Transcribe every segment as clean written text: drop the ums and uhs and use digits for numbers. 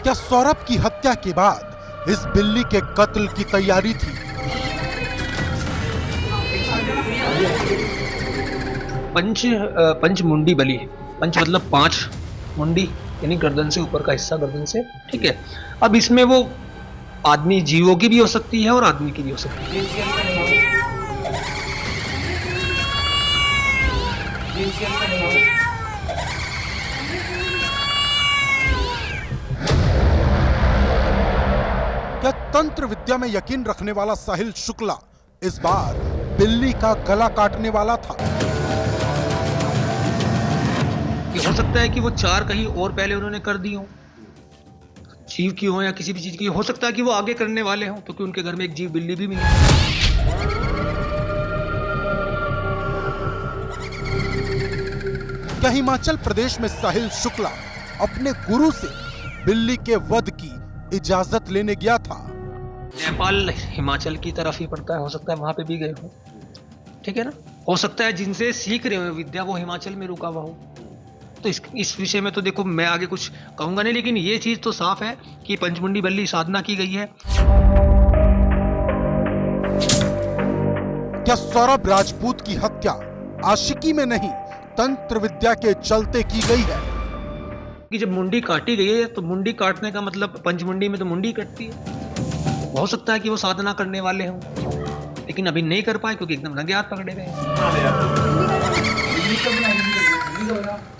क्या सौरभ की हत्या के बाद इस बिल्ली के कत्ल की तैयारी थी? पंच मुंडी बलि। पंच मतलब 5 मुंडी, यानी गर्दन से ऊपर का हिस्सा, गर्दन से, ठीक है। अब इसमें वो आदमी जीवों की भी हो सकती है और आदमी की भी हो सकती है। क्या तंत्र विद्या में यकीन रखने वाला साहिल शुक्ला इस बार बिल्ली का गला काटने वाला था? हो सकता है कि वो 4 कहीं और पहले उन्होंने कर दी हो, जीव की हो या किसी भी चीज की। हो सकता है कि वो आगे करने वाले हो, क्योंकि उनके घर में एक जीव बिल्ली भी मिली। क्या हिमाचल प्रदेश में साहिल शुक्ला अपने गुरु से बिल्ली के वध की इजाजत लेने गया था? नेपाल हिमाचल की तरफ ही पड़ता है, हो सकता है वहां पे भी गए हो, ठीक है ना। हो सकता है जिनसे सीख रहे हो विद्या वो हिमाचल में रुका हुआ हो। तो इस विषय में तो देखो मैं आगे कुछ कहूंगा नहीं, लेकिन ये चीज तो साफ है कि पंचमुंडी बल्ली साधना की गई है। क्या सौरभ राजपूत की हत्या आशिकी में नहीं, तंत्र विद्या के चलते की गई है? कि जब मुंडी काटी गई है तो मुंडी काटने का मतलब पंचमुंडी में तो मुंडी कटती है। हो सकता है कि वो साधना करने वाले हों, लेकिन अभी नहीं कर पाए क्योंकि एकदम रंगे हाथ पकड़े गए।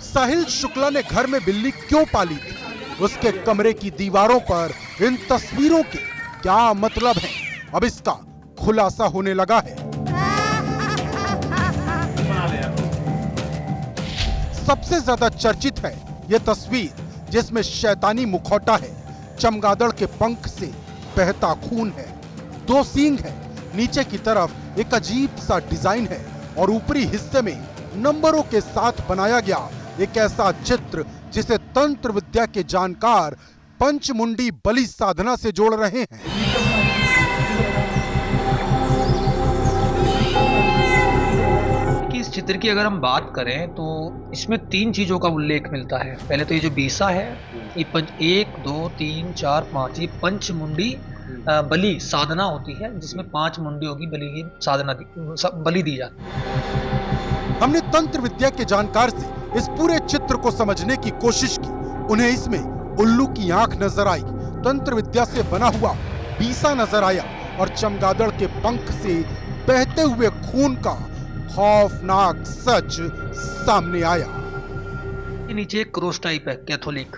साहिल शुक्ला ने घर में बिल्ली क्यों पाली थी? उसके कमरे की दीवारों पर इन तस्वीरों के क्या मतलब है? अब इसका खुलासा होने लगा है। सबसे ज्यादा चर्चित है यह तस्वीर जिसमें शैतानी मुखौटा है, चमगादड़ के पंख से बहता खून है, 2 सींग है, नीचे की तरफ एक अजीब सा डिजाइन है और ऊपरी हिस्से में नंबरों के साथ बनाया गया एक ऐसा चित्र जिसे तंत्र विद्या के जानकार पंचमुंडी बलि साधना से जोड़ रहे हैं। इस चित्र की अगर हम बात करें तो इसमें 3 चीजों का उल्लेख मिलता है। पहले तो ये जो बीसा है, ये 1 2 3 4 5, ये पंचमुंडी बलि साधना होती है, जिसमें 5 मुंडियों की बलि की साधना बलि दी जाती है। हमने तंत्र विद्या के जानकार से इस पूरे चित्र को समझने की कोशिश की। उन्हें इसमें उल्लू की आंख नजर आई, तंत्र विद्या से बना हुआ बीसा नजर आया और चमगादड़ के पंख से बहते हुए खून का खौफनाक सच सामने आया। ये नीचे एक क्रॉस टाइप है, कैथोलिक।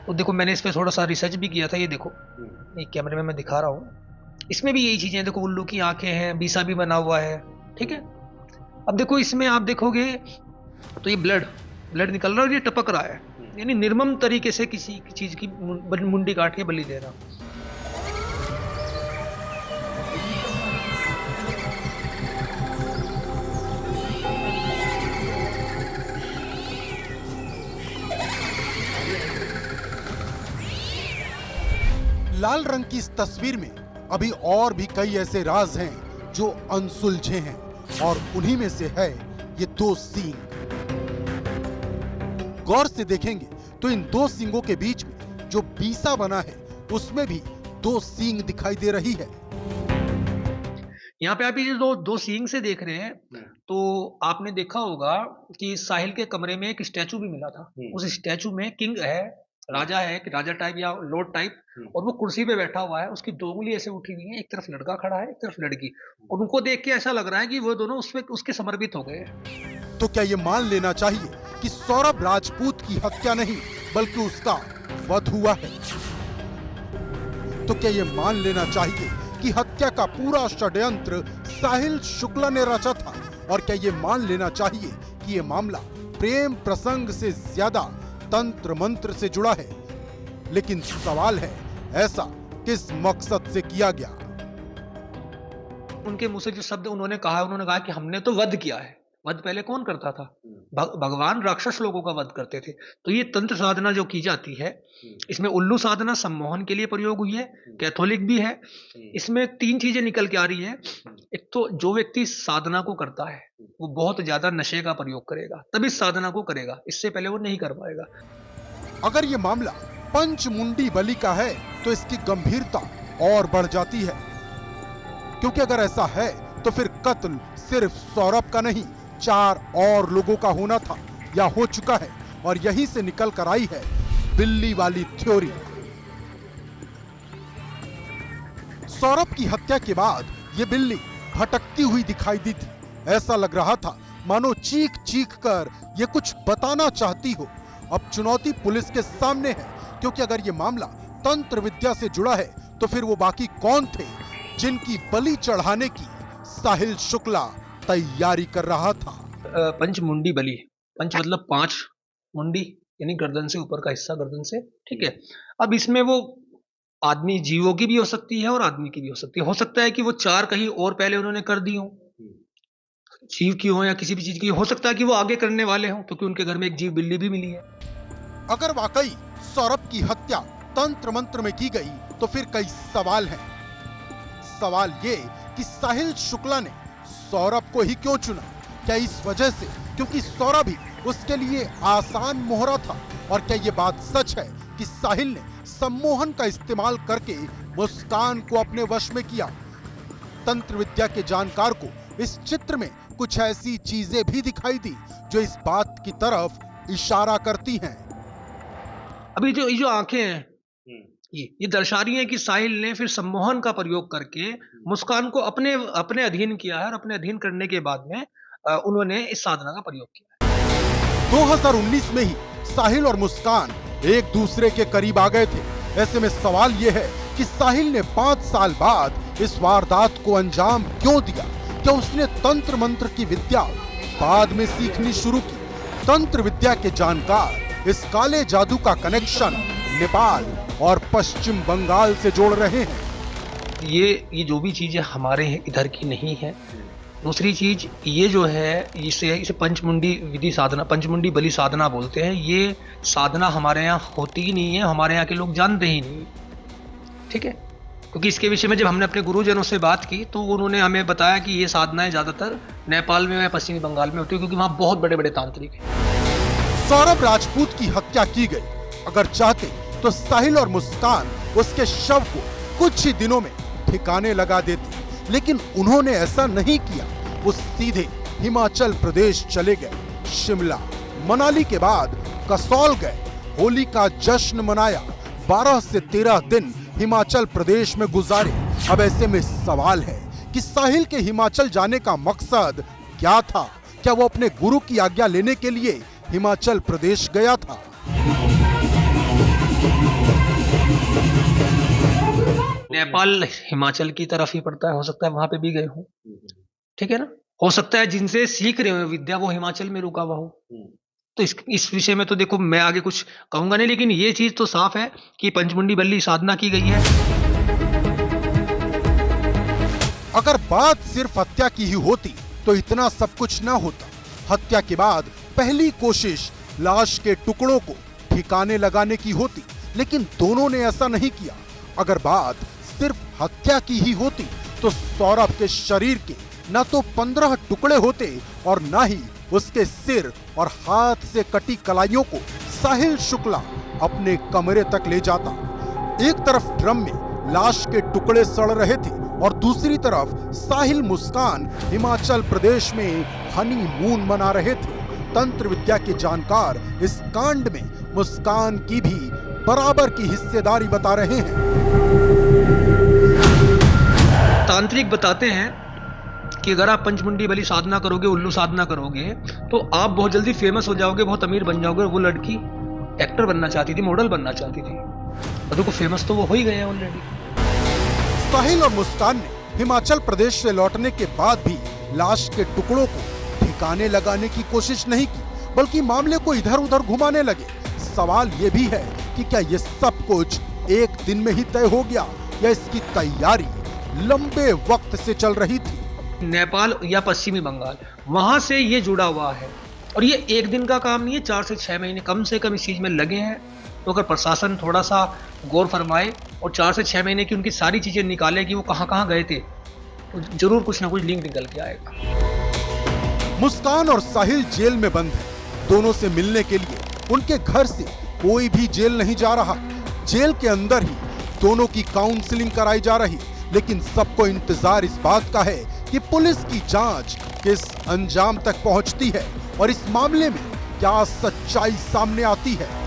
तो देखो मैंने इस पे थोड़ा सा रिसर्च भी किया था। ये देखो, एक कैमरे में मैं दिखा रहा हूँ, इसमें भी यही चीजें। देखो उल्लू की आंखें हैं, बीसा भी बना हुआ है, ठीक है। अब देखो इसमें आप देखोगे तो ये ब्लड निकल रहा है और ये टपक रहा है, यानी निर्मम तरीके से किसी चीज की मुंडी काट के बलि दे रहा। लाल रंग की इस तस्वीर में अभी और भी कई ऐसे राज हैं जो अनसुलझे हैं और उन्हीं में से है ये 2 सींग। गौर से देखेंगे तो इन 2 सींगों के बीच में जो बीसा बना है उसमें भी 2 सींग दिखाई दे रही है। यहाँ पे आप ये जो 2 सींग से देख रहे हैं, तो आपने देखा होगा कि साहिल के कमरे में एक स्टैचू भी मिला था। उस स्टैचू में किंग है, राजा है, कि राजा टाइप या लॉर्ड टाइप, और वो कुर्सी पे बैठा हुआ है। उसकी 2 उंगली ऐसे उठी हुई है, एक तरफ लड़का खड़ा है, एक तरफ लड़की, और उनको देख के ऐसा लग रहा है कि वो दोनों उसके समर्पित हो गए। तो क्या ये मान लेना चाहिए कि सौरभ राजपूत की हत्या नहीं बल्कि उसका वध हुआ है? तो क्या ये मान लेना चाहिए कि हत्या का पूरा षड्यंत्र साहिल शुक्ला ने रचा था? और क्या ये मान लेना चाहिए कि ये मामला प्रेम प्रसंग से ज्यादा तंत्र मंत्र से जुड़ा है? लेकिन सवाल है, ऐसा किस मकसद से किया गया? उनके मुंह से जो शब्द उन्होंने कहा कि हमने तो वध किया है। वध पहले कौन करता था? भगवान राक्षस लोगों का वध करते थे। तो ये तंत्र साधना जो की जाती है, इसमें उल्लू साधना सम्मोहन के लिए प्रयोग हुई है, कैथोलिक भी है। इसमें 3 चीजें निकल के आ रही है। एक तो जो व्यक्ति साधना को करता है वो बहुत ज्यादा नशे का प्रयोग करेगा, तब इस साधना को करेगा, इससे पहले वो नहीं कर पाएगा। अगर ये मामला पंचमुंडी बलि का है तो इसकी गंभीरता और बढ़ जाती है, क्योंकि अगर ऐसा है तो फिर कत्ल सिर्फ सौरभ का नहीं 4 और लोगों का होना था या हो चुका है, और यहीं से निकल कर आई है बिल्ली वाली थ्योरी। सौरभ की हत्या के बाद ये बिल्ली भटकती हुई दिखाई दी थी। ऐसा लग रहा था मानो चीख चीख कर ये कुछ बताना चाहती हो। अब चुनौती पुलिस के सामने है, क्योंकि अगर ये मामला तंत्र विद्या से जुड़ा है तो फिर वो बाकी कौन थे जिनकी बलि चढ़ाने की साहिल शुक्ला तैयारी कर रहा था। पंचमुंडी बलि, पंच मतलब 5, मुंडी यानी गर्दन से ऊपर का हिस्सा, गर्दन से, ठीक है। अब इसमें वो आदमी जीवों की भी हो सकती है और आदमी की भी हो सकती है। हो सकता है कि वो 4 कहीं और पहले उन्होंने कर दी हो, जीव की हो या किसी भी चीज की। हो सकता है कि वो आगे करने वाले हो, क्योंकि उनके घर में एक जीव बिल्ली भी मिली है। अगर वाकई सौरभ की हत्या तंत्र मंत्र में की गई तो फिर कई सवाल हैं। सवाल ये कि साहिल शुक्ला ने सौरभ को ही क्यों चुना? क्या इस वजह से क्योंकि सौरभ ही उसके लिए आसान मोहरा था? और क्या ये बात सच है कि साहिल ने सम्मोहन का इस्तेमाल करके मुस्कान को अपने वश में किया? तंत्र विद्या के जानकार को इस चित्र में कुछ ऐसी चीजें भी दिखाई दी जो इस बात की तरफ इशारा करती हैं। अभी जो ये आंखें हैं, ये दर्शा रही हैं कि साहिल ने फिर सम्मोहन का प्रयोग करके मुस्कान को अपने अधीन किया है, और अपने अधीन करने के बाद में उन्होंने इस साधना का प्रयोग किया है। 2019 में ही साहिल और मुस्कान एक दूसरे के करीब आ गए थे। ऐसे में सवाल यह है कि साहिल ने 5 साल बाद इस वारदात को अंजाम क्यों दिया? क्या उसने तंत्र मंत्र की विद्या बाद में सीखनी शुरू की? तंत्र विद्या के जानकार इस काले जादू का कनेक्शन नेपाल और पश्चिम बंगाल से जोड़ रहे हैं। ये जो भी चीजें हमारे इधर की नहीं है। दूसरी चीज ये जो है, इसे पंचमुंडी विधि साधना, पंचमुंडी बलि साधना बोलते हैं। ये साधना हमारे यहाँ होती ही नहीं है, हमारे यहाँ के लोग जानते ही नहीं, ठीक है। क्योंकि इसके विषय में जब हमने अपने गुरुजनों से बात की तो उन्होंने हमें बताया कि ये साधनाएं ज्यादातर नेपाल में या पश्चिमी बंगाल में होती है, क्योंकि वहाँ बहुत बड़े बड़े तांत्रिक हैं। सौरभ राजपूत की हत्या की गई। अगर चाहते तो साहिल और मुस्कान उसके शव को कुछ ही दिनों में ठिकाने लगा देते, लेकिन उन्होंने ऐसा नहीं किया। वो सीधे हिमाचल प्रदेश चले गए। शिमला, मनाली के बाद कसौल गए, होली का जश्न मनाया, 12 से 13 दिन हिमाचल प्रदेश में गुजारे। अब ऐसे में सवाल है कि साहिल के हिमाचल जाने का मकसद क्या था? क्या वो अपने गुरु की आज्ञा लेने के लिए हिमाचल प्रदेश गया था? नेपाल हिमाचल की तरफ ही पड़ता है, हो सकता है वहां पे भी गए हो, ठीक है ना। हो सकता है जिनसे सीख रहे हो विद्या वो हिमाचल में रुका हुआ हो। तो इस विषय में तो देखो मैं आगे कुछ कहूंगा नहीं, लेकिन ये चीज तो साफ है कि पंचमुंडी बलि साधना की गई है। अगर बात सिर्फ हत्या की ही होती तो इतना सब कुछ ना होता। हत्या के बाद पहली कोशिश लाश के टुकड़ों को ठिकाने लगाने की होती, लेकिन दोनों ने ऐसा नहीं किया। अगर बात सिर्फ हत्या की ही होती तो सौरभ के शरीर के न तो 15 टुकड़े होते और न ही उसके सिर और हाथ से कटी कलाइयों को साहिल शुक्ला अपने कमरे तक ले जाता। एक तरफ ड्रम में लाश के टुकड़े सड़ रहे थे और दूसरी तरफ साहिल मुस्कान हिमाचल प्रदेश में हनीमून मना रहे थे। तंत्र विद्या के जानकार इस कांड में मुस्कान की भी बराबर की हिस्सेदारी बता रहे हैं। तांत्रिक बताते हैं कि अगर आप पंचमुंडी बलि साधना करोगे, उल्लू साधना करोगे, तो आप बहुत जल्दी फेमस हो जाओगे, बहुत अमीर बन जाओगे। वो लड़की एक्टर बनना चाहती थी, मॉडल बनना चाहती थी, और देखो फेमस तो वो हो ही गए हैं ऑलरेडी। साहिल और मुस्कान ने हिमाचल प्रदेश से लौटने के बाद भी लाश के टुकड़ों को ठिकाने लगाने की कोशिश नहीं की, बल्कि मामले को इधर उधर घुमाने लगे। सवाल ये भी है कि क्या ये सब कुछ एक दिन में ही तय हो गया या इसकी तैयारी लंबे वक्त से चल रही थी? नेपाल या पश्चिमी बंगाल, वहां से ये जुड़ा हुआ है, और ये एक दिन का काम नहीं है, 4 से 6 महीने कम से कम इस चीज में लगे हैं। तो अगर प्रशासन थोड़ा सा गौर फरमाए और 4 से 6 महीने की उनकी सारी चीजें निकाले कि वो कहां कहां गए थे, तो जरूर कुछ ना कुछ लिंक निकल के आएगा। मुस्कान और साहिल जेल में बंद है। दोनों से मिलने के लिए उनके घर से कोई भी जेल नहीं जा रहा। जेल के अंदर ही दोनों की काउंसलिंग कराई जा रही, लेकिन सबको इंतजार इस बात का है कि पुलिस की जांच किस अंजाम तक पहुंचती है और इस मामले में क्या सच्चाई सामने आती है।